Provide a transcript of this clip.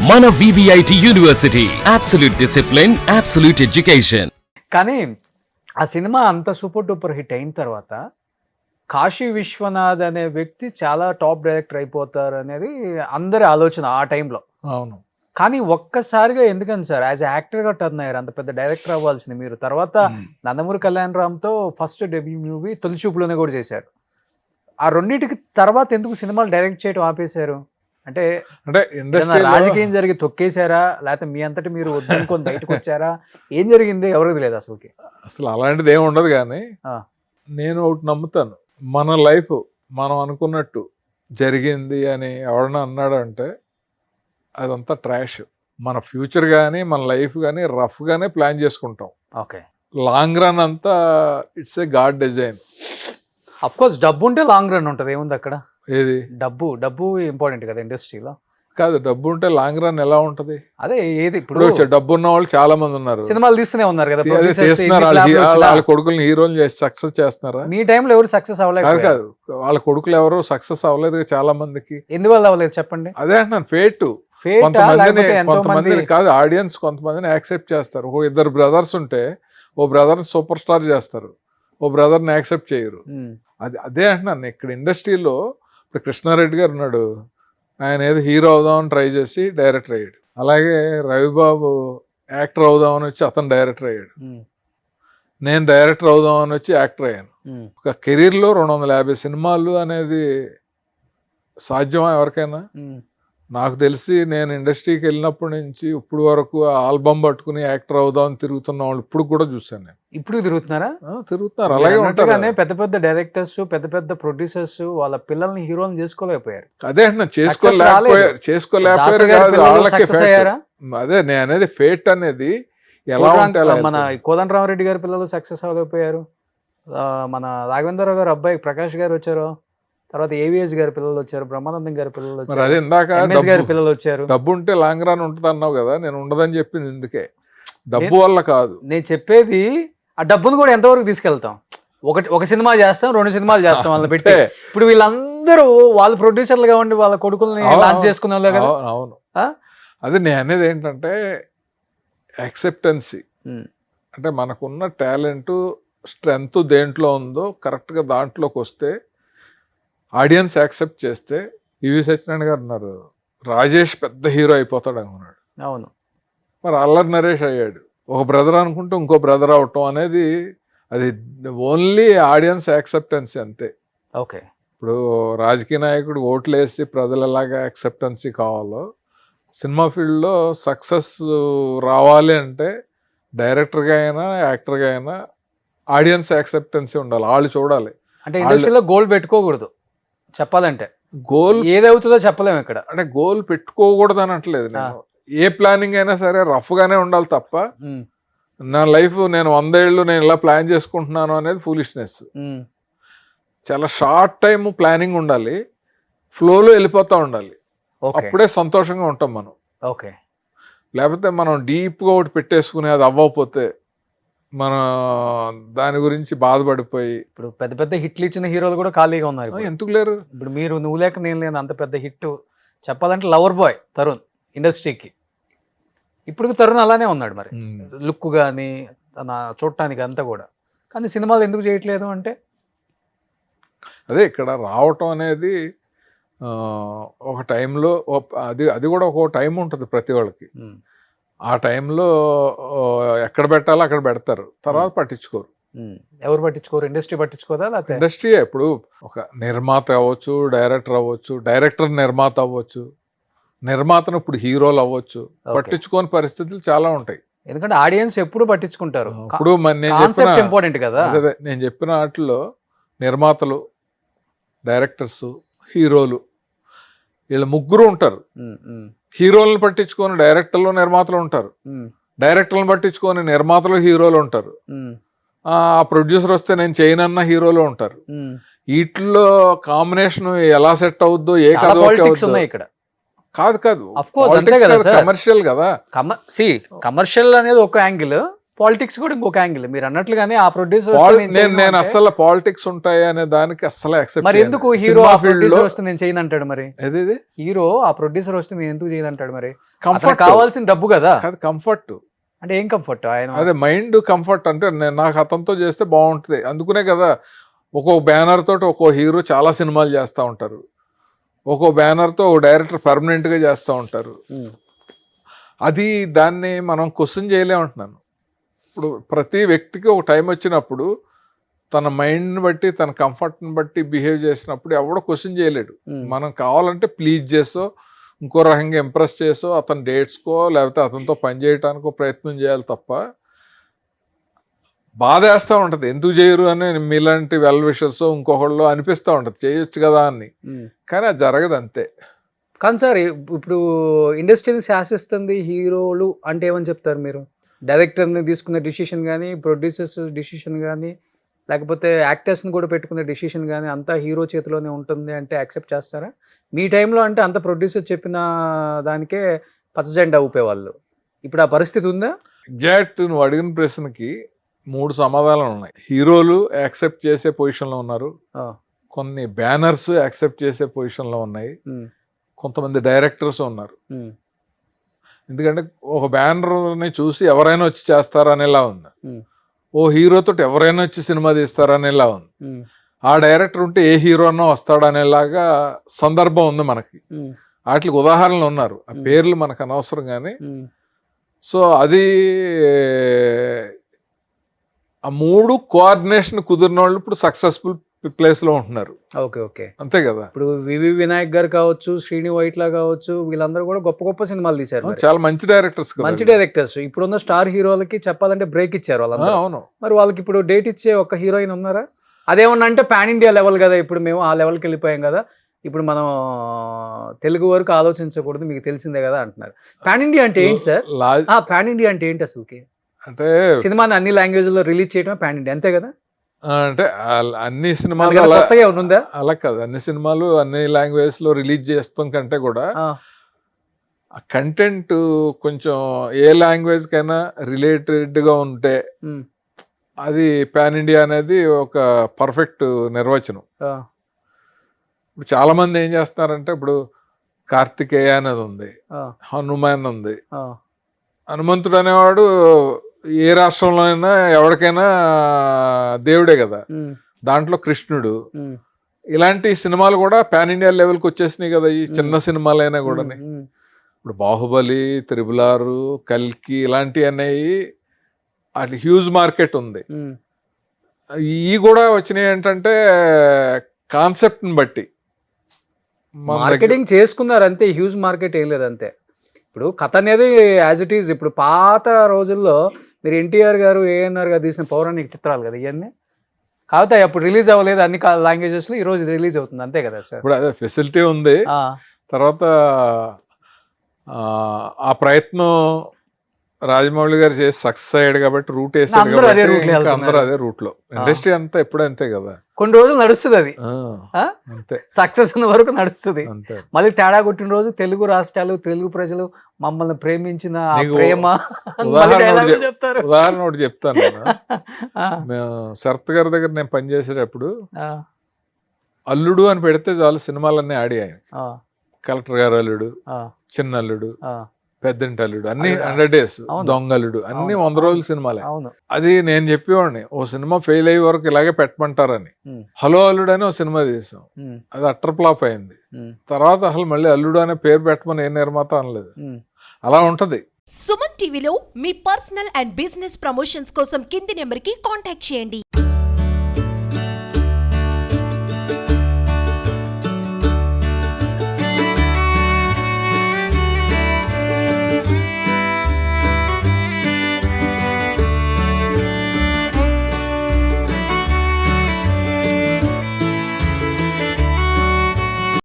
మన VVIT university absolute discipline, absolute education. కానీ ఆ సినిమా అంత సూపర్ డూపర్ హిట్ అయిన తర్వాత కాశీ విశ్వనాథ్ అనే వ్యక్తి చాలా టాప్ డైరెక్టర్ అయిపోతారు అనేది అందరి ఆలోచన ఆ టైంలో. అవును. కానీ ఒక్కసారిగా ఎందుకని సార్ యాజ్ యాక్టర్గా టర్న్ అయ్యారు? అంత పెద్ద డైరెక్టర్ అవ్వాల్సింది మీరు. తర్వాత నందమూరి కళ్యాణ్ రామ్తో first debut movie Tholi Choopulone కూడా చేశారు. ఆ రెండింటికి తర్వాత ఎందుకు సినిమాలు డైరెక్ట్ చేయడం ఆపేశారు? అంటే ఇండస్ట్రీ రాజకీయం జరిగి తొక్కేశారా, లేకపోతే మీ అంతటి మీరు వద్దనుకొని బయటకు వచ్చారా? ఏం జరిగింది ఎవరికి తెలియదు అసలుకి. అసలు అలాంటిది ఏమి ఉండదు. కానీ నేను ఒకటి నమ్ముతాను, మన లైఫ్ మనం అనుకున్నట్టు జరిగింది అని ఎవడన్నా అన్నాడు అంటే అదంతా ట్రాష్. మన ఫ్యూచర్ కానీ మన లైఫ్ కానీ రఫ్గానే ప్లాన్ చేసుకుంటాం. ఓకే, లాంగ్ రన్ అంతా it's a God design. Of course డబ్బు ఉంటే లాంగ్ రన్ ఉంటుంది. ఏముంది అక్కడ? ఏది డబ్బు ఇంపార్టెంట్ కదా ఇండస్ట్రీలో. కాదు, డబ్బు ఉంటే లాంగ్ రన్ ఎలా ఉంటది? అదే ఏది ఇప్పుడు డబ్బు ఉన్న వాళ్ళు చాలా మంది ఉన్నారు, సినిమాలు తీస్తూనే ఉన్నారు కదా. వాళ్ళ కొడుకుల్ని హీరోలు చేసి సక్సెస్ చేస్తున్నారా? మీ టైంలో ఎవరు సక్సెస్ అవ్వలేదు? కాదు, వాళ్ళ కొడుకులు ఎవరు సక్సెస్ అవ్వలేదు చాలా మందికి. ఎందువల్ల అవ్వలేదు చెప్పండి? అదే అంటున్నాను, ఫేట్. కొంతమందిని కాదు, ఆడియన్స్ కొంతమందిని యాక్సెప్ట్ చేస్తారు. ఓ ఇద్దరు బ్రదర్స్ ఉంటే ఓ బ్రదర్ సూపర్ స్టార్ చేస్తారు, ఓ బ్రదర్ని యాక్సెప్ట్ చేయరు. అదే అంటున్నాను, ఇక్కడ ఇండస్ట్రీలో ఇప్పుడు కృష్ణారెడ్డి గారు ఉన్నాడు, ఆయన ఏదో హీరో అవుదామని ట్రై చేసి డైరెక్టర్ అయ్యాడు. అలాగే రవిబాబు యాక్టర్ అవుదామని వచ్చి అతను డైరెక్టర్ అయ్యాడు. నేను డైరెక్టర్ అవుదామని వచ్చి యాక్టర్ అయ్యాను. ఒక కెరీర్లో 250 సినిమాలు అనేది సాధ్యమా ఎవరికైనా? నాకు తెలిసి నేను ఇండస్ట్రీకి వెళ్ళినప్పటి నుంచి ఇప్పుడు వరకు ఆల్బమ్ పట్టుకుని యాక్టర్ అవుదామని తిరుగుతున్న వాళ్ళు ఇప్పుడు కూడా చూసాను నేను. ఇప్పుడు తిరుగుతున్నారా? తిరుగుతున్నారు, అలాగే ఉంటారు. పెద్ద పెద్ద డైరెక్టర్స్, పెద్ద పెద్ద ప్రొడ్యూసర్స్ వాళ్ళ పిల్లల్ని హీరోని చేసుకోలేకపోయారు. అదే అంటున్నా, చేసుకోలేకపోయారు కాదు, అదే నేను అనేది ఫేట్ అనేది ఎలా ఉంటాయి. మన కోదండరామరెడ్డి గారి పిల్లలు సక్సెస్ అవ్వలేకపోయారు. మన రాఘవేంద్రరావు గారు అబ్బాయి ప్రకాష్ గారు వచ్చారు, తర్వాత ఏవిఎస్ గారి పిల్లలు వచ్చారు, బ్రహ్మానందం గారి పిల్లలు వచ్చారు, అదే ఇందాక గారి పిల్లలు వచ్చారు. డబ్బు ఉంటే లాంగ్ రన్ ఉంటుంది అన్నావు కదా, నేను ఉండదని చెప్పింది ఇందుకే, డబ్బు వల్ల కాదు. నేను చెప్పేది ఆ డబ్బును కూడా ఎంతవరకు తీసుకెళ్తాం? ఒక సినిమా చేస్తాం, 2 సినిమాలు చేస్తాం వాళ్ళని పెట్టి. ఇప్పుడు వీళ్ళందరూ వాళ్ళు ప్రొడ్యూసర్లుగా ఉండి వాళ్ళ కొడుకుల్ని లాంచ్ చేసుకునే వాళ్ళే కదా. అవును, అదే నేను అనేది ఏంటంటే యాక్సెప్టెన్సీ. అంటే మనకున్న టాలెంట్ స్ట్రెంగ్త్ దేంట్లో ఉందో కరెక్ట్గా దాంట్లోకి వస్తే, ఆడియన్స్ యాక్సెప్ట్ చేస్తే. ఈవి సత్యనారాయణ గారు ఉన్నారు, రాజేష్ పెద్ద హీరో అయిపోతాడు అనుకున్నాడు. అవును, మరి అల్లరి నరేష్ అయ్యాడు. ఒక బ్రదర్ అనుకుంటే ఇంకో బ్రదర్ అవటం అనేది అది ఓన్లీ ఆడియన్స్ యాక్సెప్టెన్సీ అంతే. ఓకే, ఇప్పుడు రాజకీయ నాయకుడు ఓట్లు వేసి ప్రజలు ఎలాగా యాక్సెప్టెన్సీ కావాలో, సినిమా ఫీల్డ్లో సక్సెస్ రావాలి అంటే డైరెక్టర్గా అయినా యాక్టర్గా అయినా ఆడియన్స్ యాక్సెప్టెన్సీ ఉండాలి, వాళ్ళు చూడాలి. అంటే ఇండస్ట్రీలో గోల్ పెట్టుకోకూడదు చెప్పాలంటే. గోల్ ఏదవుతుందో చెప్పలేము ఇక్కడ. అంటే గోల్ పెట్టుకోకూడదు అనట్లేదు నేను. ఏ ప్లానింగ్ అయినా సరే రఫ్ గానే ఉండాలి తప్ప, నా లైఫ్ నేను 100 ఏళ్ళు నేను ఇలా ప్లాన్ చేసుకుంటున్నాను అనేది ఫూలిష్నెస్. చాలా షార్ట్ టైం ప్లానింగ్ ఉండాలి, ఫ్లోలో వెళ్ళిపోతూ ఉండాలి, అప్పుడే సంతోషంగా ఉంటాం మనం. ఓకే, లేకపోతే మనం డీప్గా ఒకటి పెట్టేసుకుని అది అవ్వకపోతే మన దాని గురించి బాధపడిపోయి. ఇప్పుడు పెద్ద పెద్ద హిట్లు ఇచ్చిన హీరోలు కూడా ఖాళీగా ఉన్నారు. ఎందుకు లేరు? ఇప్పుడు మీరు నువ్వు లేక నేను లేని అంత పెద్ద హిట్ చెప్పాలంటే లవర్ బాయ్ తరుణ్ ఇండస్ట్రీకి. ఇప్పుడు తరుణ్ అలానే ఉన్నాడు, మరి లుక్ కానీ తన చూడటానికి అంతా కూడా. కానీ సినిమాలు ఎందుకు చేయట్లేదు అంటే అదే ఇక్కడ రావటం అనేది ఒక టైంలో అది కూడా ఒక టైం ఉంటుంది ప్రతి వాళ్ళకి. ఆ టైంలో ఎక్కడ పెట్టాలో అక్కడ పెడతారు, తర్వాత పట్టించుకోరు. ఎవరు పట్టించుకోరు? ఇండస్ట్రీ పట్టించుకోదా? లేకపోతే ఇండస్ట్రీ ఇప్పుడు ఒక నిర్మాత అవ్వచ్చు, డైరెక్టర్ అవ్వచ్చు, డైరెక్టర్ నిర్మాత అవ్వచ్చు, నిర్మాతను ఇప్పుడు హీరోలు అవ్వచ్చు, పట్టించుకోని పరిస్థితులు చాలా ఉంటాయి. ఎందుకంటే ఆడియన్స్ ఎప్పుడు పట్టించుకుంటారు. ఇప్పుడు ఇంపార్టెంట్ కదా. అదే నేను చెప్పిన వాటిలో నిర్మాతలు, డైరెక్టర్స్, హీరోలు వీళ్ళు ముగ్గురు ఉంటారు. హీరోలను పట్టించుకొని డైరెక్టర్లు, నిర్మాతలు ఉంటారు, డైరెక్టర్లను పట్టించుకొని నిర్మాతలు, హీరోలు ఉంటారు. ఆ ప్రొడ్యూసర్ వస్తే నేను చేయనన్న హీరోలు ఉంటారు. వీటిలో కాంబినేషన్ ఎలా సెట్ అవుద్దో ఇక్కడ కాదు. కమర్షియల్ కమర్షియల్ కదా. కమర్షియల్ అనేది ఒక యాంగిల్, పాలిటిక్స్ కూడా ఇంకొక యాంగిల్ మీరు అన్నట్లుగానే ఆ ప్రొడ్యూసర్ నేను అసలు పాలిటిక్స్ ఉంటాయి అనే దానికి అసలు యాక్సెప్ట్ మరి ఎందుకు హీరో ఆ ప్రొడ్యూసర్ వస్తే నేను చేయను అంటాడు మరి హీరో ఆ ప్రొడ్యూసర్ వస్తే నేను ఎందుకు చేయను అంటాడు మరి కంఫర్ట్ కావాల్సిన డబ్బు కదా కంఫర్ట్ అంటే ఏం కంఫర్ట్ ఆయన అదే మైండ్ కంఫర్ట్ అంటే నాకు అతనితో చేస్తే బాగుంటుంది అందుకునే కదా ఒక్కో బ్యానర్ తోటి ఒక్కో హీరో చాలా సినిమాలు చేస్తూ ఉంటారు ఒక్కో బ్యానర్ తో ఓ డైరెక్టర్ పర్మనెంట్ గా చేస్తూ ఉంటారు అది దాన్ని మనం క్వశ్చన్ చేయలేమంటున్నాను ఇప్పుడు ప్రతి వ్యక్తికి ఒక టైం వచ్చినప్పుడు తన మైండ్ని బట్టి తన కంఫర్ట్ని బట్టి బిహేవ్ చేసినప్పుడు ఎవడో క్వశ్చన్ చేయలేడు మనం కావాలంటే ప్లీజ్ చేసో ఇంకో రకంగా ఇంప్రెస్ చేసో అతని డేట్స్కో లేకపోతే అతనితో పని చేయడానికో ప్రయత్నం చేయాలి తప్ప బాధ వేస్తూ ఉంటుంది ఎందుకు చేయరు అని మీలాంటి వెల్ విషర్స్ ఇంకొకళ్ళు అనిపిస్తూ ఉంటుంది చేయొచ్చు కదా అని కానీ అది జరగదు అంతే కానీ సార్ ఇప్పుడు ఇండస్ట్రీని శాసిస్తుంది హీరోలు అంటే ఏమని చెప్తారు మీరు డైరెక్టర్ని తీసుకున్న డిసిషన్ కానీ ప్రొడ్యూసర్స్ డిసిషన్ కానీ లేకపోతే యాక్టర్స్ని కూడా పెట్టుకునే డిసిషన్ కానీ అంతా హీరో చేతిలోనే ఉంటుంది అంటే యాక్సెప్ట్ చేస్తారా మీ టైంలో అంటే అంత ప్రొడ్యూసర్ చెప్పిన దానికే పచ్చజెండా ఊపేవాళ్ళు ఇప్పుడు ఆ పరిస్థితి ఉందా ఎగ్జాక్ట్ నువ్వు అడిగిన ప్రశ్నకి 3 సమాధానాలు ఉన్నాయి హీరోలు యాక్సెప్ట్ చేసే పొజిషన్లో ఉన్నారు కొన్ని బ్యానర్స్ యాక్సెప్ట్ చేసే పొజిషన్లో ఉన్నాయి కొంతమంది డైరెక్టర్స్ ఉన్నారు ఎందుకంటే ఒక బ్యానర్ని చూసి ఎవరైనా వచ్చి చేస్తారనేలా ఉంది ఓ హీరోతో ఎవరైనా వచ్చి సినిమా తీస్తారనేలా ఉంది ఆ డైరెక్టర్ ఉంటే ఏ హీరోనో వస్తాడనేలాగా సందర్భం ఉంది మనకి వాటికి ఉదాహరణలు ఉన్నారు ఆ పేర్లు మనకు అనవసరం కానీ సో అది ఆ 3 కోఆర్డినేషన్ కుదిరిన వాళ్ళు ఇప్పుడు సక్సెస్ఫుల్ ప్లేస్ లో ఉంటున్నారు ఓకే ఓకే అంతే కదా ఇప్పుడు వివి వినాయక్ గారు కావచ్చు శ్రీని వైట్లా కావచ్చు వీళ్ళందరూ కూడా గొప్ప గొప్ప సినిమాలు తీశారు చాలా మంచి డైరెక్టర్స్ ఇప్పుడున్న స్టార్ హీరోలకి చెప్పాలంటే బ్రేక్ ఇచ్చారు వాళ్ళందరూ అవును మరి వాళ్ళకి ఇప్పుడు డేట్ ఇచ్చే ఒక హీరోయిన్ ఉన్నారా అదేమన్నా అంటే పాన్ ఇండియా లెవెల్ కదా ఇప్పుడు మేము ఆ లెవెల్కి వెళ్ళిపోయాం కదా ఇప్పుడు మనం తెలుగు వరకు ఆలోచించకూడదు మీకు తెలిసిందే కదా అంటున్నారు పాన్ ఇండియా అంటే ఏంటి సార్ పాన్ ఇండియా అంటే ఏంటి అసలుకి అంటే సినిమాని అన్ని లాంగ్వేజ్ లో రిలీజ్ చేయడమే పాన్ ఇండియా అంతే కదా అంటే అన్ని సినిమాలు అలా కాదు అన్ని సినిమాలు అన్ని లాంగ్వేజ్ లో రిలీజ్ చేస్తాం కంటే కూడా కంటెంట్ కొంచెం ఏ లాంగ్వేజ్ కైనా రిలేటెడ్ గా ఉంటే అది పాన్ ఇండియా అనేది ఒక పర్ఫెక్ట్ నిర్వచనం ఇప్పుడు చాలా మంది ఏం చేస్తున్నారంటే ఇప్పుడు కార్తికేయ అనేది ఉంది హనుమాన్ ఉంది హనుమంతుడు అనేవాడు ఏ రాష్ట్రంలో అయినా ఎవరికైనా దేవుడే కదా దాంట్లో కృష్ణుడు ఇలాంటి సినిమాలు కూడా పాన్ ఇండియా లెవెల్కి వచ్చేసినాయి కదా ఈ చిన్న సినిమాలైనా కూడా ఇప్పుడు బాహుబలి త్రిబుల్ కల్కి ఇలాంటివి అనేవి వాటి హ్యూజ్ మార్కెట్ ఉంది ఇవి కూడా వచ్చినాయి ఏంటంటే కాన్సెప్ట్ని బట్టి మార్కెటింగ్ చేసుకున్నారు అంతే హ్యూజ్ మార్కెట్ ఏం లేదు అంతే ఇప్పుడు కథ అనేది యాజ్ ఇట్ ఈజ్ ఇప్పుడు పాత రోజుల్లో మీరు ఎన్టీఆర్ గారు ఏఎన్ఆర్ గారు తీసిన పౌరాణిక చిత్రాలు కదా ఇవన్నీ కాకపోతే అప్పుడు రిలీజ్ అవ్వలేదు అన్ని లాంగ్వేజెస్లో ఈ రోజు రిలీజ్ అవుతుంది అంతే కదా సార్ ఇప్పుడు అదే ఫెసిలిటీ ఉంది తర్వాత ఆ ప్రయత్నం రాజమౌళి గారు చేసి సక్సెస్ అయ్యాడు కాబట్టి రూట్ వేసాడు అందరూ అదే రూట్ లో ఇండస్ట్రీ అంతా ఎప్పుడు అంతే కదా కొన్ని రోజులు నడుస్తుంది అది అంతే సక్సెస్ ఉన్న వరకు నడుస్తుంది మళ్ళీ తేడా కొట్టిన రోజు తెలుగు రాష్ట్రాలు తెలుగు ప్రజలు మమ్మల్ని ప్రేమించిన ప్రేమ ఉదాహరణ ఒకటి చెప్తాను మేము శరత్ గారి దగ్గర నేను పనిచేసేటప్పుడు అల్లుడు అని పెడితే చాలు సినిమాలన్నీ ఆడి ఆయన కలెక్టర్ గారు అల్లుడు చిన్న అల్లుడు పెద్దంటి అల్లుడు అన్ని 100 days దొంగలుడు అన్ని 100 రోజుల సినిమాలే అది నేను చెప్పేవాడిని ఓ సినిమా ఫెయిల్ అయ్యే వరకు ఇలాగే పెట్టమంటారని హలో అల్లుడు అని ఓ సినిమా తీసాం అది అట్టర్ ఫ్లాప్ అయింది తర్వాత అసలు మళ్ళీ అల్లుడు అనే పేరు పెట్టమని ఏ నిర్మాత అనలేదు అలా ఉంటది సుమన్ టీవీలో మీ పర్సనల్ అండ్ బిజినెస్ ప్రమోషన్స్ కోసం కింది నెంబర్కి కాంటాక్ట్ చేయండి.